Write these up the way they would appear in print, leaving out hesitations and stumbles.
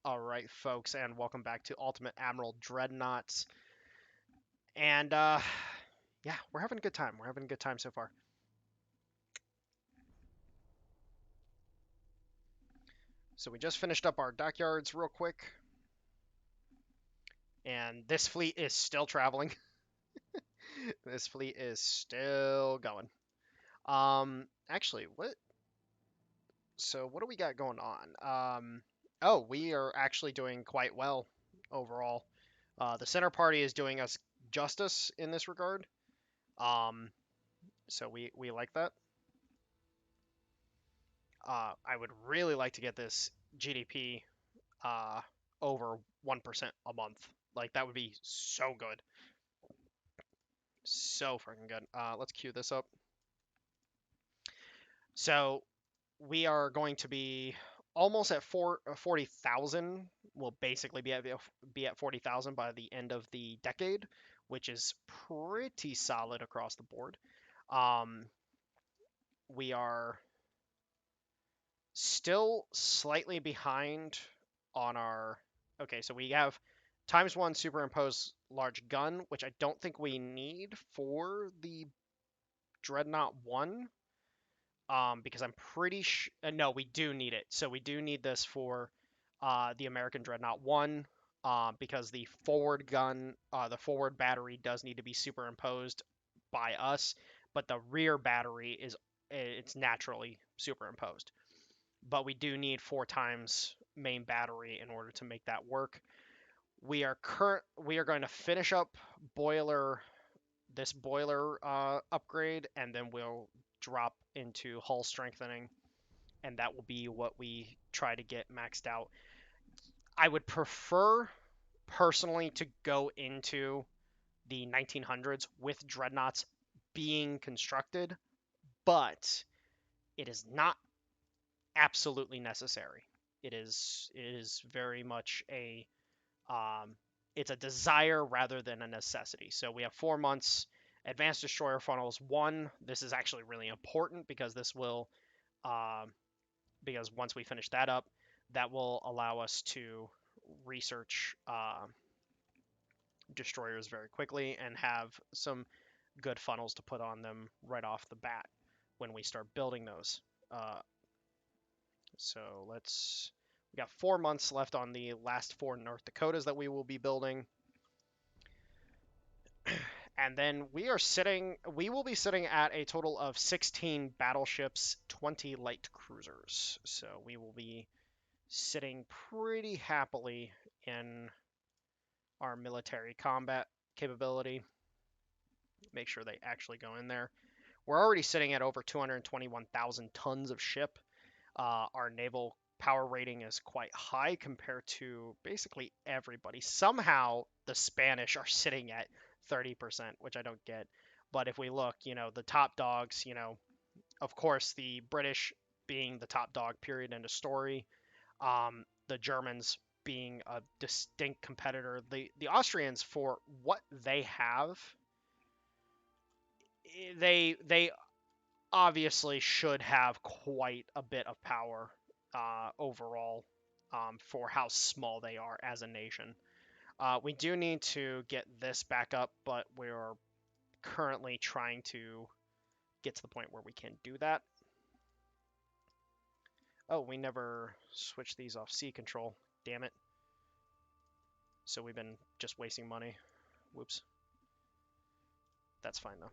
All right, folks, and welcome back to Ultimate Admiral Dreadnoughts. And yeah, we're having a good time. We're having a good time so far. So we just finished up our dockyards real quick, and this fleet is still traveling. This fleet is still going. Actually, what? So what do we got going on? Oh, we are actually doing quite well overall. The center party is doing us justice in this regard. Um, so we like that. I would really like to get this GDP uh, over 1% a month. Like, that would be so good. So freaking good. Let's queue this up. So, we are going to be almost at 40,000. We'll basically be at 40,000 by the end of the decade, which is pretty solid across the board. Um, we are still slightly behind on our. Okay, so we have ×1 superimposed large gun, which I don't think we need for the Dreadnought 1. Because I'm pretty sure. No, we do need it. So we do need this for the American Dreadnought 1. Because the forward gun, the forward battery does need to be superimposed by us, but the rear battery it's naturally superimposed, but we do need 4 times main battery in order to make that work. We are going to finish up boiler upgrade, and then we'll drop into hull strengthening, and that will be what we try to get maxed out. I would prefer personally to go into the 1900s with dreadnoughts being constructed, but it is not absolutely necessary. It is very much um, it's a desire rather than a necessity. So we have 4 months. Advanced Destroyer Funnels 1. This is actually really important because this will because once we finish that up, that will allow us to research destroyers very quickly and have some good funnels to put on them right off the bat when we start building those. Uh, So we got 4 months left on the last 4 North Dakotas that we will be building. And then we will be sitting at a total of 16 battleships, 20 light cruisers. So we will be sitting pretty happily in our military combat capability. Make sure they actually go in there. We're already sitting at over 221,000 tons of ship. Our naval power rating is quite high compared to basically everybody. Somehow the Spanish are sitting at 30%, which I don't get. But if we look, the top dogs, of course, the British being the top dog, period, end of story. The Germans being a distinct competitor. The Austrians, for what they have, they obviously should have quite a bit of power overall for how small they are as a nation. We do need to get this back up, but we're currently trying to get to the point where we can do that. Oh, we never switched these off sea control. Damn it. So we've been just wasting money. Whoops. That's fine though.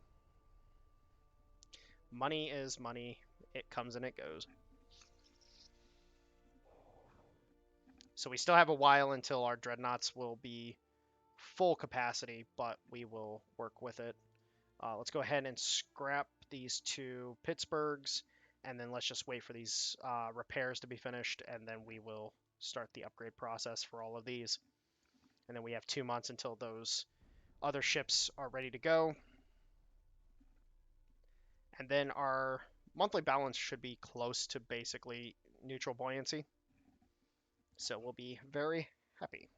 Money is money. It comes and it goes. So we still have a while until our dreadnoughts will be full capacity, but we will work with it. Let's go ahead and scrap these 2 Pittsburghs, and then let's just wait for these repairs to be finished, and then we will start the upgrade process for all of these. And then we have 2 months until those other ships are ready to go. And then our monthly balance should be close to basically neutral buoyancy. So we'll be very happy.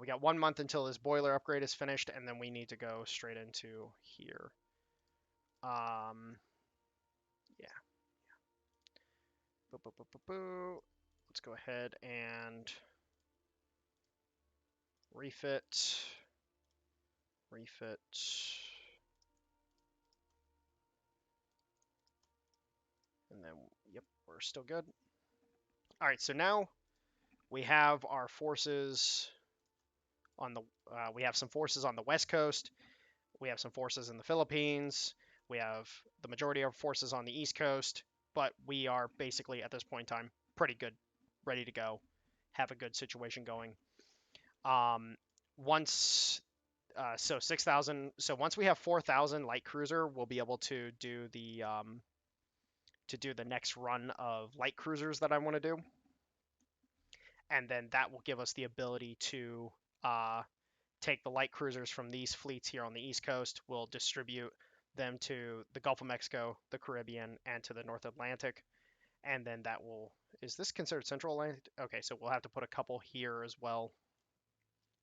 We got 1 month until this boiler upgrade is finished, and then we need to go straight into here. Yeah. Let's go ahead and refit, refit. And then, yep, we're still good. All right, so now we have our forces on the, we have some forces on the West Coast. We have some forces in the Philippines. We have the majority of forces on the East Coast, but we are basically at this point in time pretty good, ready to go, have a good situation going. Once so 6,000. So once we have 4,000 light cruiser, we'll be able to do the next run of light cruisers that I want to do, and then that will give us the ability to take the light cruisers from these fleets here on the East Coast. We'll distribute them to the Gulf of Mexico, the Caribbean, and to the North Atlantic, and then that will. Is this considered Central Atlantic? Okay, so we'll have to put a couple here as well,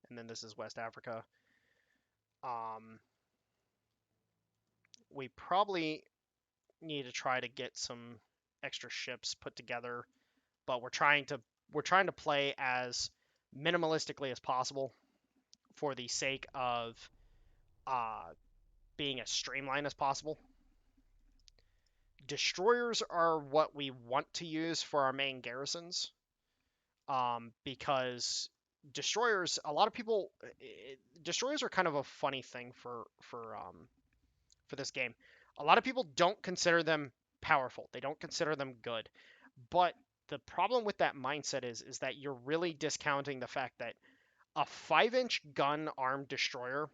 and then this is West Africa. We probably need to try to get some extra ships put together, but we're trying to play as minimalistically as possible for the sake of uh, being as streamlined as possible. Destroyers are what we want to use for our main garrisons, because destroyers, a lot of people, destroyers are kind of a funny thing for this game. A lot of people don't consider them powerful. They don't consider them good. But the problem with that mindset is that you're really discounting the fact that a 5-inch gun armed destroyer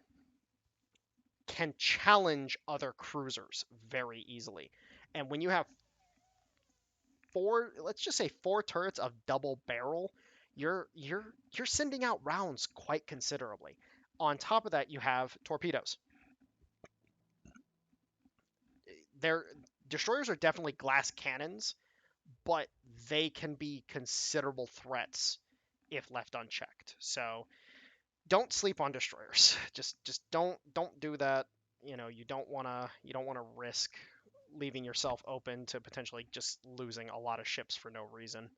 can challenge other cruisers very easily. And when you have four, let's just say four turrets of double barrel, you're sending out rounds quite considerably. On top of that, you have torpedoes. Their destroyers are definitely glass cannons, but they can be considerable threats if left unchecked. So don't sleep on destroyers. Just don't do that. You don't want to risk leaving yourself open to potentially just losing a lot of ships for no reason,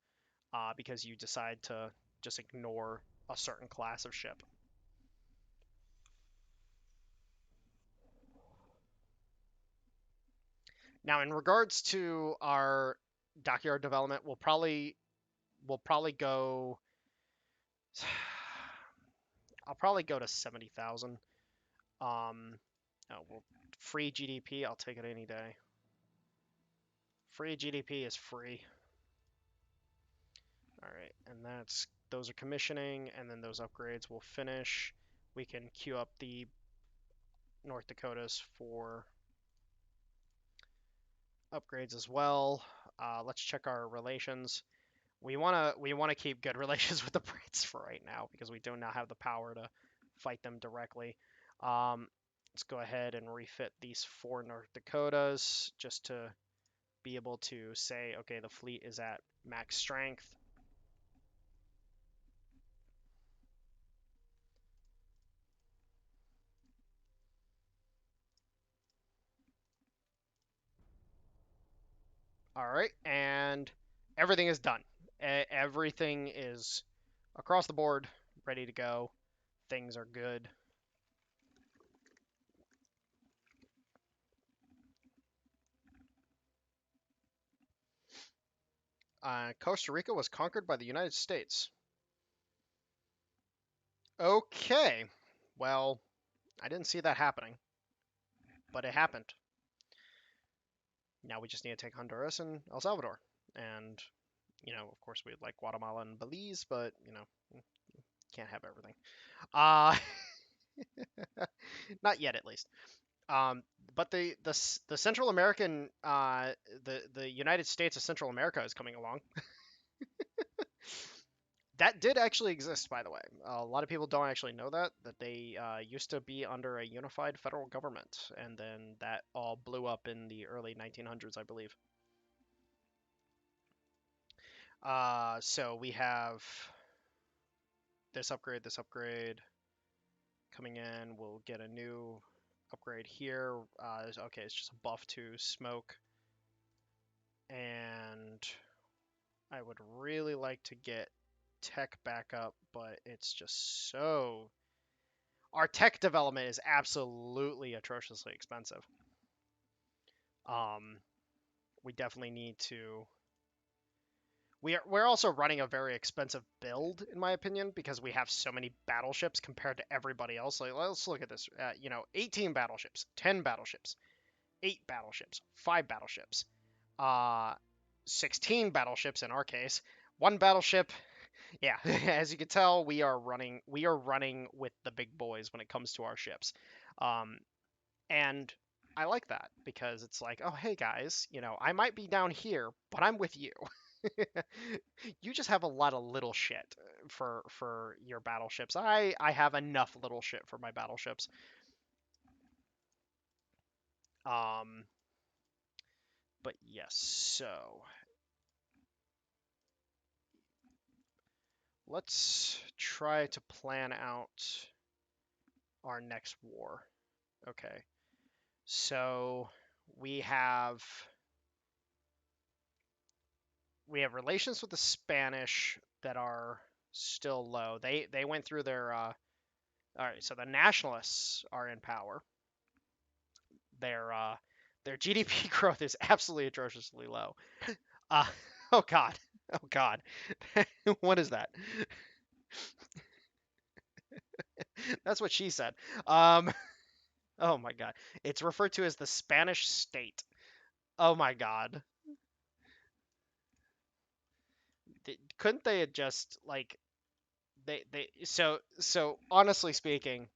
because you decide to just ignore a certain class of ship. Now, in regards to our dockyard development, we'll probably go. I'll probably go to 70,000. Well, free GDP, I'll take it any day. Free GDP is free. All right, and those are commissioning, and then those upgrades will finish. We can queue up the North Dakotas for upgrades as well. Let's check our relations. We wanna keep good relations with the Brits for right now because we do not have the power to fight them directly. Let's go ahead and refit these 4 North Dakotas just to be able to say, okay, the fleet is at max strength. All right, and everything is done. Everything is across the board, ready to go. Things are good. Costa Rica was conquered by the United States. Okay, well, I didn't see that happening, but it happened. Now we just need to take Honduras and El Salvador. And, of course, we'd like Guatemala and Belize, but, can't have everything. Uh, not yet, at least. Um, but the Central American, the United States of Central America is coming along. That did actually exist, by the way. A lot of people don't actually know that they used to be under a unified federal government, and then that all blew up in the early 1900s, I believe. So we have this upgrade coming in. We'll get a new upgrade here. Okay, it's just a buff to smoke, and I would really like to get tech back up, but it's just so... Our tech development is absolutely atrociously expensive. Um, we definitely need to... We're also running a very expensive build, in my opinion, because we have so many battleships compared to everybody else. Like, let's look at this. 18 battleships, 10 battleships, 8 battleships, 5 battleships, uh, 16 battleships in our case, 1 battleship. Yeah, as you can tell, we are running with the big boys when it comes to our ships. Um, and I like that because it's like, oh, hey guys, I might be down here, but I'm with you. You just have a lot of little shit for your battleships. I have enough little shit for my battleships. Um, but yes, so let's try to plan out our next war. Okay. So we have we have relations with the Spanish that are still low. They went through their all right, so the nationalists are in power. Their uh their GDP growth is absolutely atrociously low. Uh oh god. Oh god. What is that? That's what she said. Um oh my god. It's referred to as the Spanish state. Oh my god. Couldn't they have just like so honestly speaking,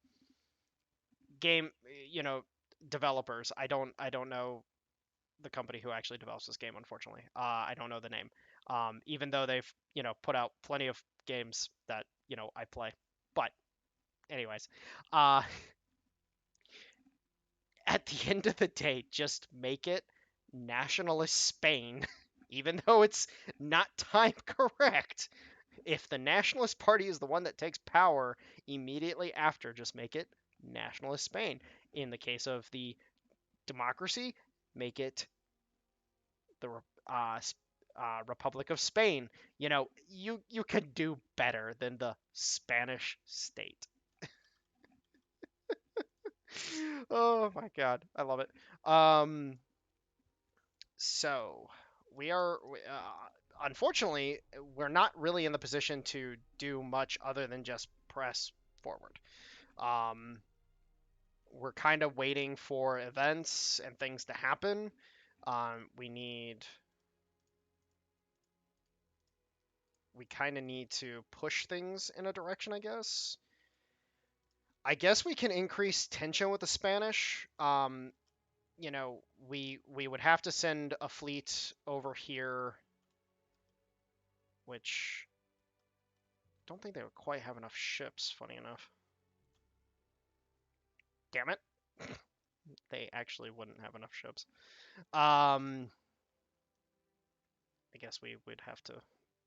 game, you know, developers, I don't know the company who actually develops this game, unfortunately. I don't know the name. Even though they've, put out plenty of games that, I play. But anyways, uh at the end of the day, just make it nationalist Spain, even though it's not time correct. If the Nationalist Party is the one that takes power immediately after, just make it Nationalist Spain. In the case of the democracy, make it the Republic of Spain. You could do better than the Spanish state. Oh my god, I love it. Um, so unfortunately, we're not really in the position to do much other than just press forward. Um, we're kind of waiting for events and things to happen. We kind of need to push things in a direction, I guess. I guess we can increase tension with the Spanish. We would have to send a fleet over here, which don't think they would quite have enough ships, funny enough. Damn it. They actually wouldn't have enough ships. I guess we would have to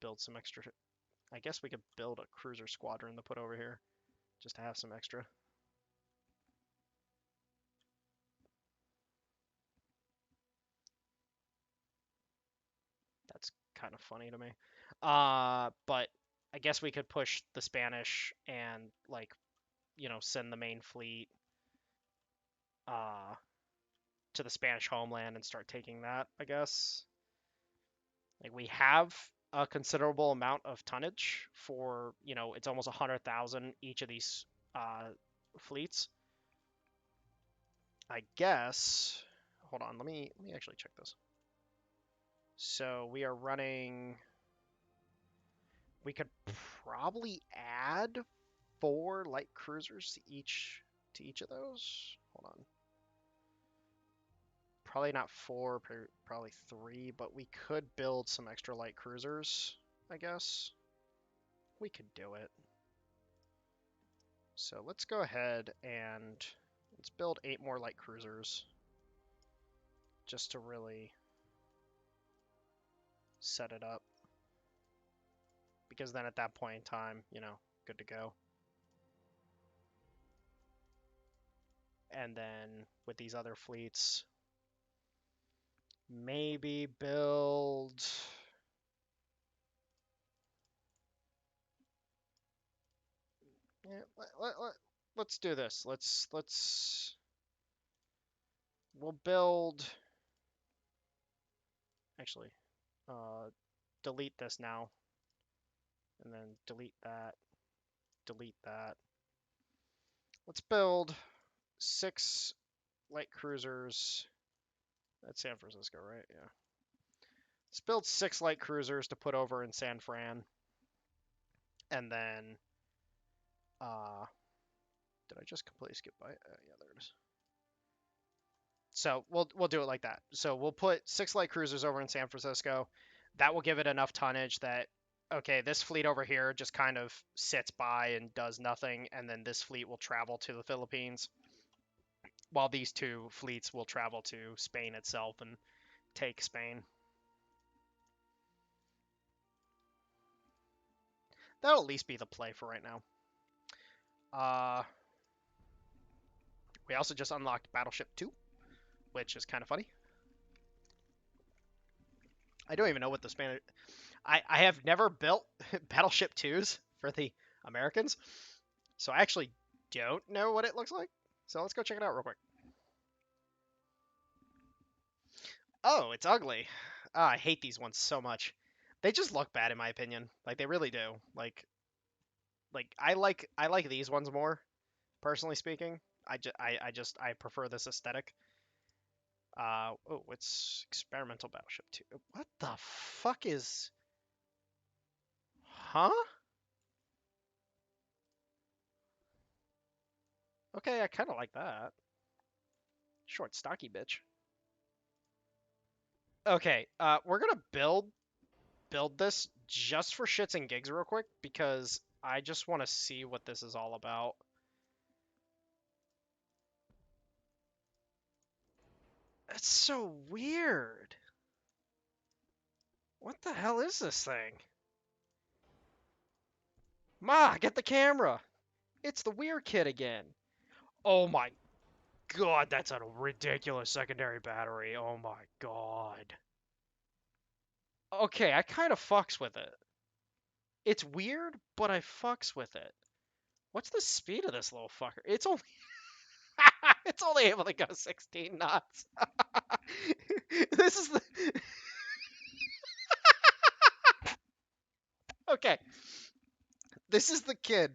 build some extra. I guess we could build a cruiser squadron to put over here just to have some extra. That's kind of funny to me. But I guess we could push the Spanish and like, send the main fleet uh to the Spanish homeland and start taking that, I guess. Like we have a considerable amount of tonnage for, it's almost 100,000 each of these fleets. I guess. Hold on, let me actually check this. So we are running. We could probably add 4 light cruisers to each of those. Hold on. Probably not 4, probably 3, but we could build some extra light cruisers, I guess. We could do it. So let's go ahead and let's build 8 more light cruisers just to really set it up. Because then at that point in time, good to go. And then with these other fleets, maybe build Yeah, let's do this. We'll build. Actually, uh, delete this now, and then delete that. Delete that. Let's build 6 light cruisers. That's San Francisco, right? Yeah. Let's build 6 light cruisers to put over in San Fran, and then did I just completely skip by it? Yeah, there it is. So we'll do it like that. So we'll put 6 light cruisers over in San Francisco. That will give it enough tonnage that okay, this fleet over here just kind of sits by and does nothing, and then this fleet will travel to the Philippines, while these 2 fleets will travel to Spain itself and take Spain. That'll at least be the play for right now. We also just unlocked Battleship 2, which is kind of funny. I don't even know what the Spanish. I have never built Battleship 2s for the Americans, so I actually don't know what it looks like. So let's go check it out real quick. Oh, it's ugly. Oh, I hate these ones so much. They just look bad in my opinion. Like they really do. I like these ones more, personally speaking. I prefer this aesthetic. Oh, it's experimental battleship 2. What the fuck is? Huh? Okay, I kind of like that. Short, stocky bitch. Okay, we're gonna build this just for shits and gigs real quick because I just want to see what this is all about. It's so weird. What the hell is this thing? Ma, get the camera. It's the weird kid again. Oh my god, that's a ridiculous secondary battery. Oh my god. Okay, I kind of fucks with it. It's weird, but I fucks with it. What's the speed of this little fucker? It's only it's only able to go 16 knots. This is the okay. This is the kid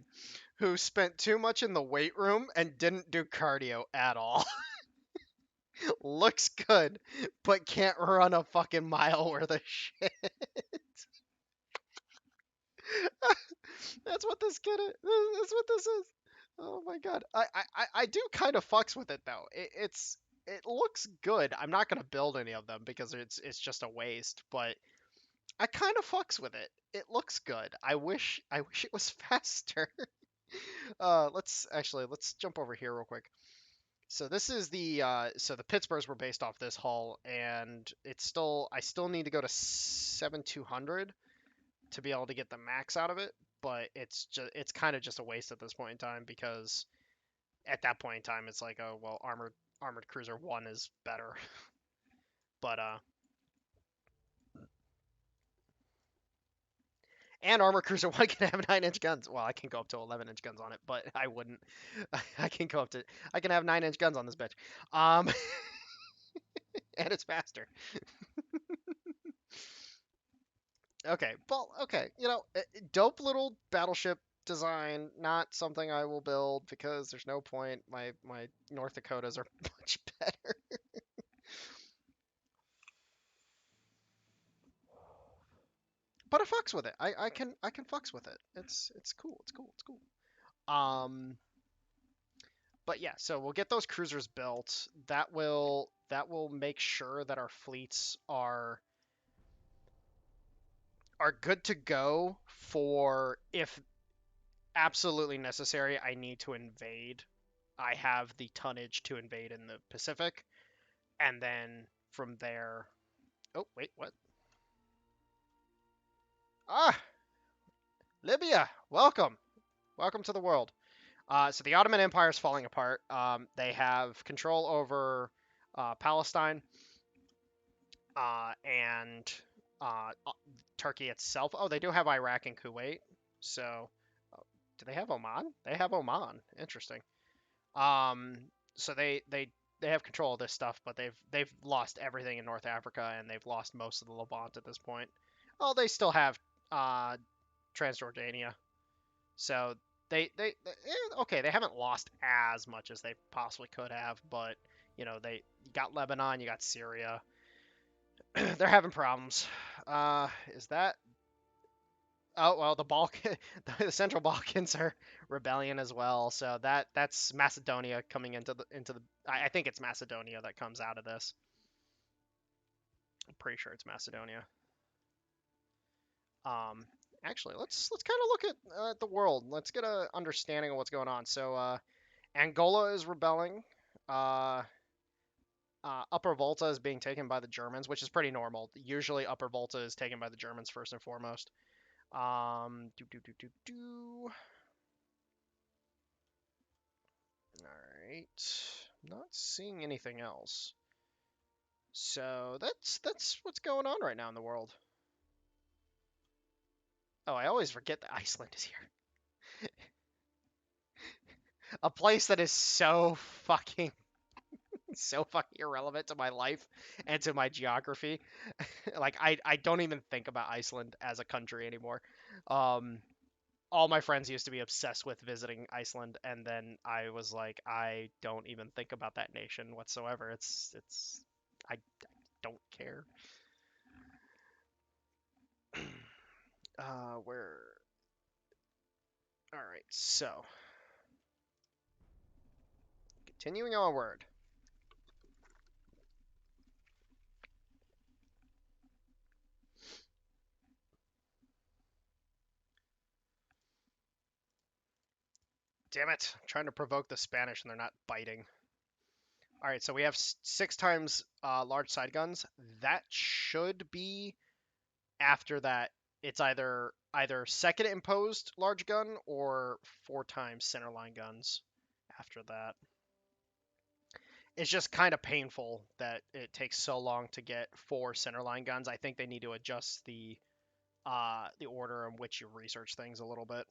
who spent too much in the weight room and didn't do cardio at all. Looks good, but can't run a fucking mile worth of shit. That's what this kid is. That's what this is. Oh my god. I do kind of fucks with it though. It looks good. I'm not gonna build any of them because it's just a waste, but I kind of fucks with it. It looks good. I wish it was faster. Let's jump over here real quick. So this is the Pittsburghs were based off this hull, and I still need to go to 7200 to be able to get the max out of it, but it's kind of just a waste at this point in time because at that point in time it's like, oh well, armored cruiser 1 is better. But and armor cruiser 1 can have 9-inch guns. Well, I can go up to 11-inch guns on it, but I wouldn't. I can have 9-inch guns on this bitch. Um and it's faster. Okay, well, okay, dope little battleship design, not something I will build because there's no point. My North Dakotas are much better. But I fucks with it. I can fucks with it. It's cool. It's cool. It's cool. Um, but yeah, so we'll get those cruisers built. That will make sure that our fleets are good to go for if absolutely necessary, I need to invade. I have the tonnage to invade in the Pacific, and then from there. Oh wait, what? Ah, Libya, welcome to the world. So the Ottoman Empire is falling apart. They have control over Palestine and Turkey itself. Oh, they do have Iraq and Kuwait. So Do they have Oman? They have Oman. Interesting. Um, so they have control of this stuff, but they've lost everything in North Africa and they've lost most of the Levant at this point. Oh, they still have uh, Transjordania. So okay, they haven't lost as much as they possibly could have, but you got Lebanon, you got Syria. They're having problems. Is that Oh well, the Balkan, the Central Balkans are rebellion as well. So that's Macedonia coming into the. I think it's Macedonia that comes out of this. I'm pretty sure it's Macedonia. Um, actually, let's kind of look at the world. Let's get a understanding of what's going on. So Angola is rebelling. Uh, Upper Volta is being taken by the Germans, which is pretty normal. Usually, Upper Volta is taken by the Germans first and foremost. Do. All right. Not seeing anything else. So that's what's going on right now in the world. Oh, I always forget that Iceland is here. A place that is so fucking irrelevant to my life and to my geography. Like I don't even think about Iceland as a country anymore. Um all my friends used to be obsessed with visiting Iceland, and then I was like, I don't even think about that nation whatsoever. It's I don't care. Where? All right, so continuing onward. Damn it! I'm trying to provoke the Spanish, and they're not biting. All right, so we have 6 times large side guns. That should be after that. It's either second imposed large gun or 4 times centerline guns after that. It's just kind of painful that it takes so long to get 4 centerline guns. I think they need to adjust the order in which you research things a little bit.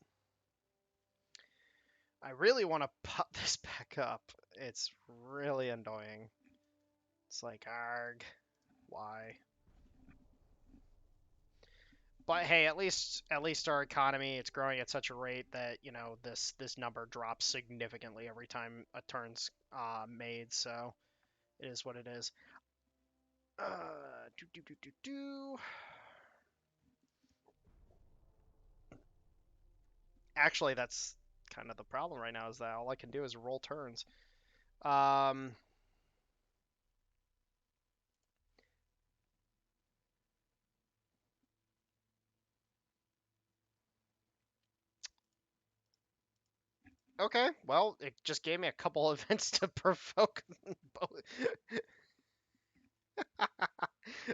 I really want to pop this back up. It's really annoying. It's like, arg, why? But hey, at least our economy, it's growing at such a rate that this number drops significantly every time a turn's made. So it is what it is. Do do do do do. Actually, that's kind of the problem right now is that all I can do is roll turns. Um, okay, well, it just gave me a couple events to provoke both.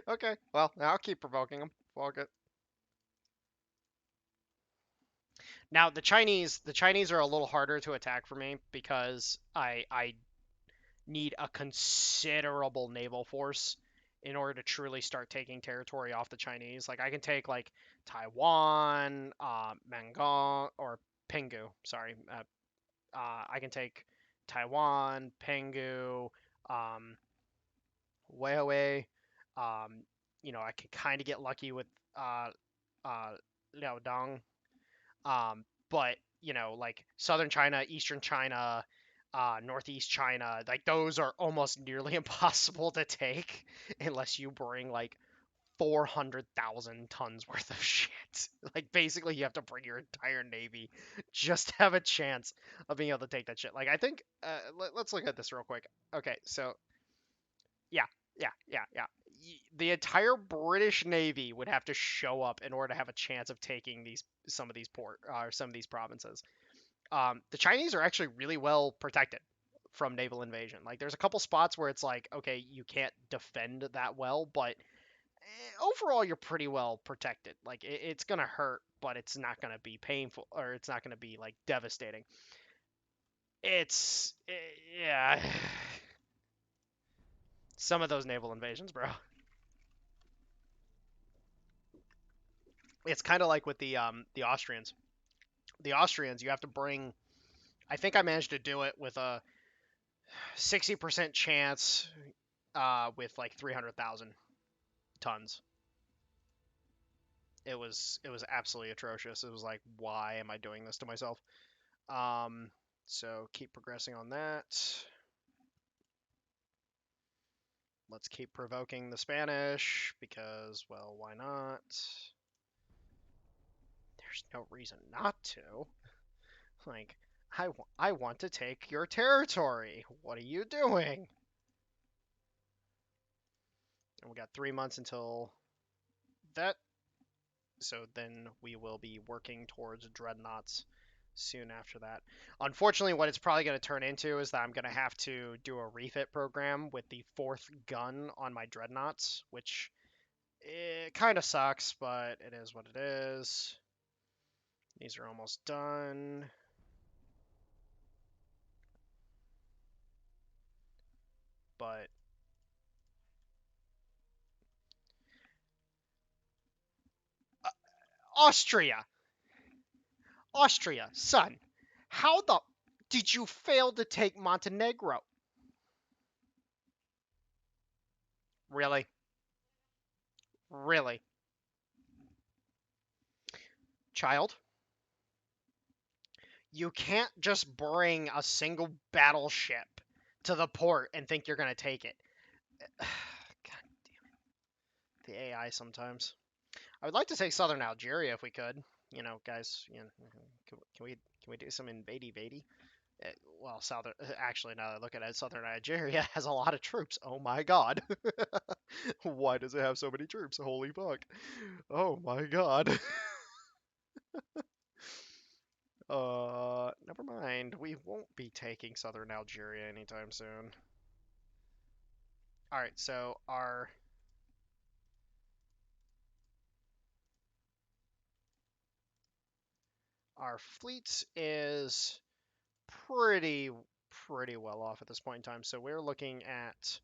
Okay, well, I'll keep provoking them. Fuck it. Now the Chinese are a little harder to attack for me because I need a considerable naval force in order to truly start taking territory off the Chinese. Like I can take like Taiwan, Mangong or Penghu. Sorry, I can take Taiwan, Penghu, um, Weiwei. Um, I can kind of get lucky with uh, Liaodong. But like southern China, eastern China, northeast China, like those are almost nearly impossible to take unless you bring like 400,000 tons worth of shit. Like basically you have to bring your entire navy just to have a chance of being able to take that shit. Like I think let's look at this real quick. Okay, so yeah, yeah. The entire British Navy would have to show up in order to have a chance of taking some of these some of these provinces. The Chinese are actually really well protected from naval invasion. Like there's a couple spots where it's like, okay, you can't defend that well, but overall you're pretty well protected. Like it's gonna hurt, but it's not gonna be painful or it's not gonna be like devastating. It's yeah, some of those naval invasions, bro. It's kind of like with the Austrians. The Austrians, you have to bring. I think I managed to do it with a 60% chance with like 300,000 tons. It was absolutely atrocious. It was like, why am I doing this to myself? Um, so keep progressing on that. Let's keep provoking the Spanish because, well, why not? There's no reason not to. Like, I want to take your territory. What are you doing? And we got 3 months until that. So then we will be working towards Dreadnoughts soon after that. Unfortunately, what it's probably going to turn into is that I'm going to have to do a refit program with the fourth gun on my Dreadnoughts, which it kind of sucks, but it is what it is. These are almost done. But uh, Austria, Austria, son, how the did you fail to take Montenegro? Really? Really? Child, you can't just bring a single battleship to the port and think you're going to take it. God damn it. The AI sometimes. I would like to take southern Algeria if we could. You know, guys, you know, can we do some invadey? Well, southern actually now that I look at it, southern Nigeria has a lot of troops. Oh my god. Why does it have so many troops? Holy fuck. Oh my god. Never mind. We won't be taking southern Algeria anytime soon. All right, so our fleet is pretty pretty well off at this point in time. So we're looking at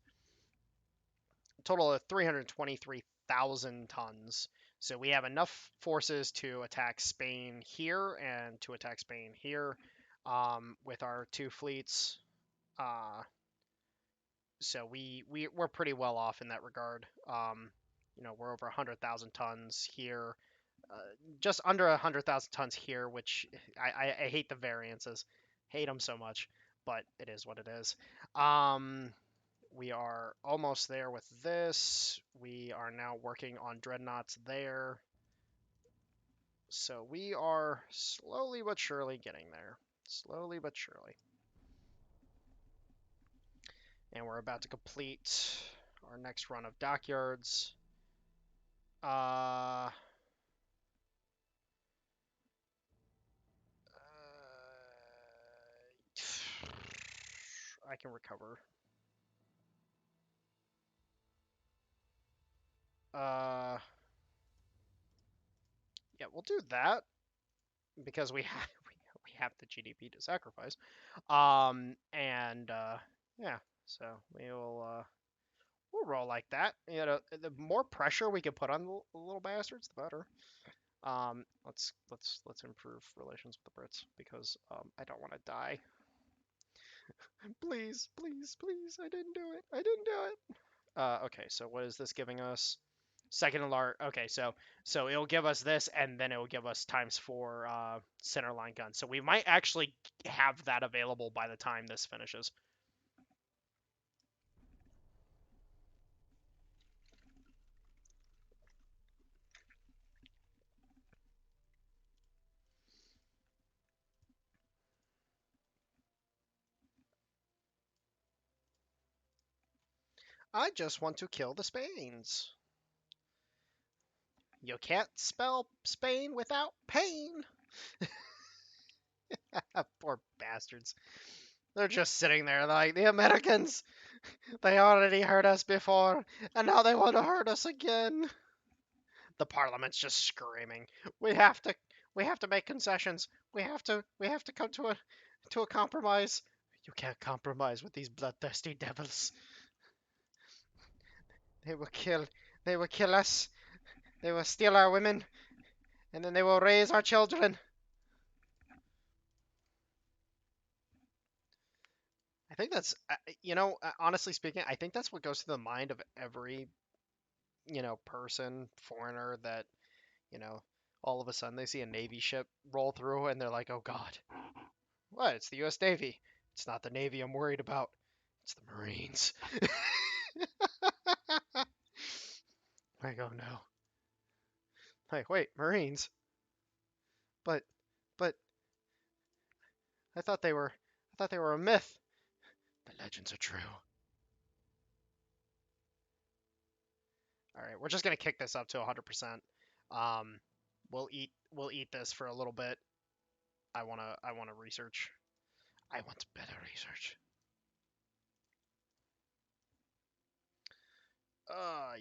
a total of 323,000 tons. So we have enough forces to attack Spain here and to attack Spain here with our two fleets. Uh, so we're pretty well off in that regard. You know, we're over 100,000 tons here, uh, just under 100,000 tons here, which I hate the variances, hate them so much, but it is what it is. We are almost there with this. We are now working on Dreadnoughts there. So we are slowly but surely getting there. Slowly but surely. And we're about to complete our next run of dockyards. Uh, I can recover. Uh, yeah, we'll do that because we have we have the GDP to sacrifice. And yeah, so we'll roll like that. You know, the more pressure we can put on the little bastards, the better. Let's improve relations with the Brits because I don't want to die. Please, please, please! I didn't do it. I didn't do it. Okay, so what is this giving us? Second alert. Okay, so it'll give us this, and then it will give us ×4 center line guns. So we might actually have that available by the time this finishes. I just want to kill the Spains. You can't spell Spain without pain. Poor bastards. They're just sitting there like the Americans. They already hurt us before, and now they want to hurt us again. The Parliament's just screaming. We have to, we have to make concessions. We have to come to a compromise. You can't compromise with these bloodthirsty devils. They will kill, they will kill us. They will steal our women, and then they will raise our children. think that's, honestly speaking, I think that's what goes through the mind of every, person, foreigner that, you know, all of a sudden they see a Navy ship roll through and they're like, oh God, what? It's the U.S. Navy. It's not the Navy I'm worried about. It's the Marines. Like, oh no. Like, wait, Marines? But, but I thought they were a myth. The legends are true. All right, we're just gonna kick this up to 100%. Um, we'll eat this for a little bit. I wanna research. I want better research.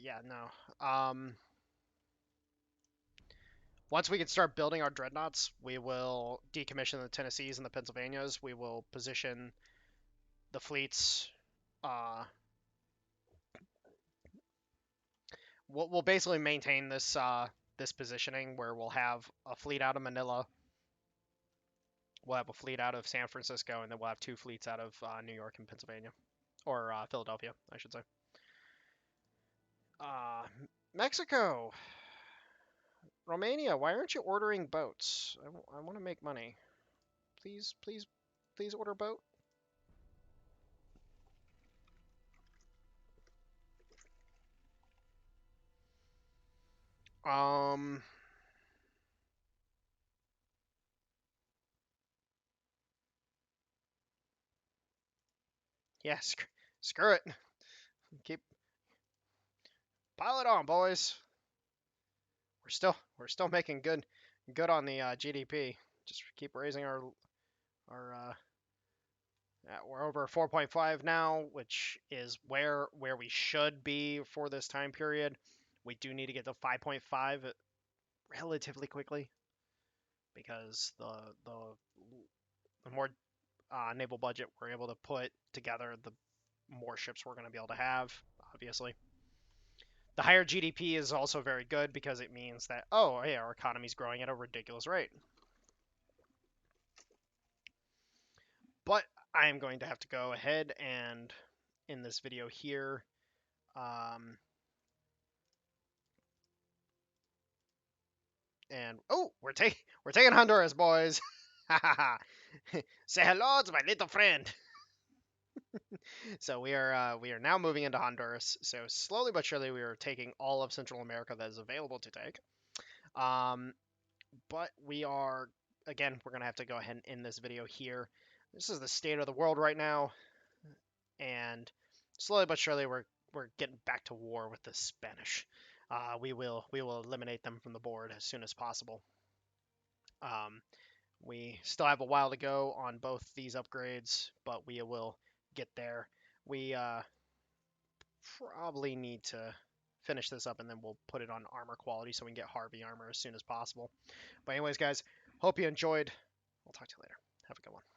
Yeah, no. Once we can start building our dreadnoughts, we will decommission the Tennessees and the Pennsylvanias. We will position the fleets. Uh, we'll basically maintain this positioning where we'll have a fleet out of Manila, we'll have a fleet out of San Francisco, and then we'll have two fleets out of New York and Pennsylvania, or Philadelphia, I should say. Uh, Mexico, Romania, why aren't you ordering boats? I want to make money. Please, please, please order a boat. Um, yeah, screw it. Keep pile it on, boys. We're still making good on the GDP. Just keep raising our we're over 4.5 now, which is where we should be for this time period. We do need to get to 5.5 relatively quickly because the more naval budget we're able to put together, the more ships we're going to be able to have. Obviously, the higher GDP is also very good because it means that, oh, hey, our economy's growing at a ridiculous rate. But I am going to have to go ahead and in this video here, um, and oh, we're taking Honduras, boys. Say hello to my little friend. So we are now moving into Honduras. So slowly but surely we are taking all of Central America that is available to take. Um, but we are, again, we're gonna have to go ahead and end this video here. This is the state of the world right now, and slowly but surely we're getting back to war with the Spanish. We will eliminate them from the board as soon as possible. Um, we still have a while to go on both these upgrades, but we will get there. We probably need to finish this up and then we'll put it on armor quality so we can get Harvey armor as soon as possible. But anyways, guys, hope you enjoyed. We'll talk to you later. Have a good one.